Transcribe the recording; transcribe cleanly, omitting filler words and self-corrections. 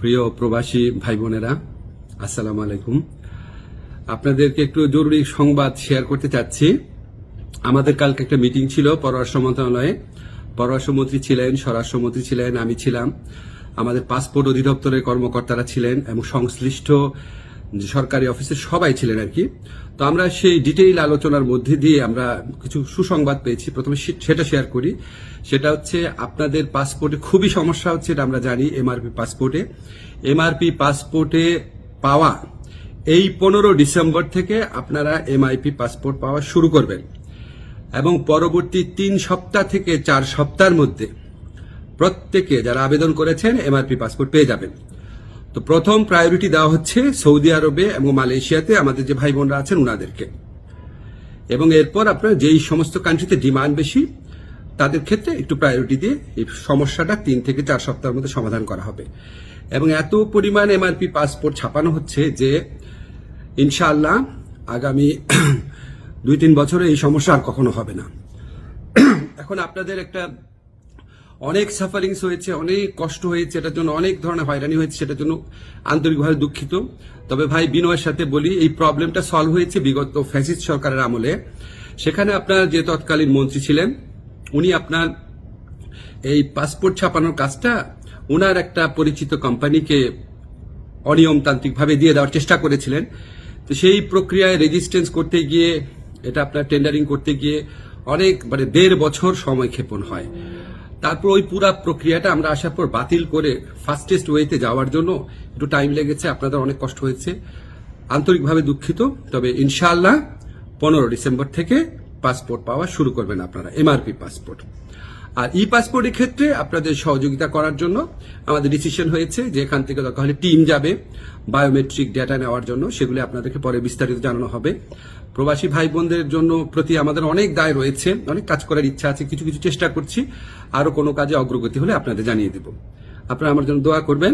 প্রিয় প্রবাসী ভাই বোনেরা, আসসালামু আলাইকুম। আপনাদেরকে একটু জরুরি সংবাদ শেয়ার করতে চাচ্ছি। আমাদের কালকে একটা মিটিং ছিল পররাষ্ট্র মন্ত্রণালয়ে। পররাষ্ট্রমন্ত্রী ছিলেন, স্বরাষ্ট্রমন্ত্রী ছিলেন, আমি ছিলাম, আমাদের পাসপোর্ট অধিদপ্তরের কর্মকর্তারা ছিলেন এবং সংশ্লিষ্ট সরকারি অফিসের সবাই ছিলেন আর কি। তো আমরা সেই ডিটেইল আলোচনার মধ্যে দিয়ে আমরা কিছু সুসংবাদ পেয়েছি। প্রথমে সেটা শেয়ার করি। সেটা হচ্ছে আপনাদের পাসপোর্টে খুবই সমস্যা হচ্ছে, এটা আমরা জানি। এমআরপি পাসপোর্টে পাওয়া এই 15 ডিসেম্বর থেকে আপনারা এমআইপি পাসপোর্ট পাওয়া শুরু করবেন এবং পরবর্তী 3 সপ্তাহ থেকে 4 সপ্তাহের মধ্যে প্রত্যেকে যারা আবেদন করেছেন এমআরপি পাসপোর্ট পেয়ে যাবেন। তো প্রথম প্রায়োরিটি দেওয়া হচ্ছে সৌদি আরবে এবং মালয়েশিয়াতে আমাদের যে ভাই বোনরা আছেন উনাদেরকে, এবং এরপর আপনার যেই সমস্ত কান্ট্রিতে ডিমান্ড বেশি তাদের ক্ষেত্রে একটু প্রায়োরিটি দিয়ে এই সমস্যাটা 3 থেকে 4 সপ্তাহের মধ্যে সমাধান করা হবে। এবং এত পরিমাণ এমআরপি পাসপোর্ট ছাপানো হচ্ছে যে ইনশাআল্লাহ আগামী 2-3 বছরে এই সমস্যা আর কখনো হবে না। এখন আপনাদের একটা অনেক সাফারিংস হয়েছে, অনেক কষ্ট হয়েছে, এটার জন্য অনেক ধরনের হয়রানি হয়েছে, সেটার জন্য আন্তরিকভাবে দুঃখিত। তবে ভাই বিনয়ের সাথে বলি, এই প্রবলেমটা সলভ হয়েছে বিগত ফ্যাসিস্ট সরকারের আমলে। সেখানে আপনার যে তৎকালীন মন্ত্রী ছিলেন উনি আপনার এই পাসপোর্ট ছাপানোর কাজটা উনার একটা পরিচিত কোম্পানিকে অনিয়মতান্ত্রিকভাবে দিয়ে দেওয়ার চেষ্টা করেছিলেন। তো সেই প্রক্রিয়ায় রেজিস্ট্যান্স করতে গিয়ে, এটা আপনার টেন্ডারিং করতে গিয়ে অনেক 1.5 বছর সময় ক্ষেপণ হয়। তারপর ওই পুরা প্রক্রিয়াটা আমরা আসার পর বাতিল করে ফাস্টেস্ট ওয়েতে যাওয়ার জন্য একটু টাইম লেগেছে, আপনাদের অনেক কষ্ট হয়েছে, আন্তরিকভাবে দুঃখিত। তবে ইনশাআল্লাহ 15 ডিসেম্বর থেকে পাসপোর্ট পাওয়া শুরু করবেন আপনারা, এমআরপি পাসপোর্ট। আর ই পাসপোর্টের ক্ষেত্রে আপনাদের সহযোগিতা করার জন্য আমাদের ডিসিশন হয়েছে যে এখান থেকে দরকার হলে টিম যাবে বায়োমেট্রিক ডেটা নেওয়ার জন্য, সেগুলি আপনাদেরকে পরে বিস্তারিত জানানো হবে। প্রবাসী ভাই বোনদের জন্য প্রতি আমাদের অনেক দায় রয়েছে, অনেক কাজ করার ইচ্ছা আছে, কিছু কিছু চেষ্টা করছি, আরো কোনো কাজে অগ্রগতি হলে আপনাদের জানিয়ে দেব। আপনারা আমার জন্য দোয়া করবেন।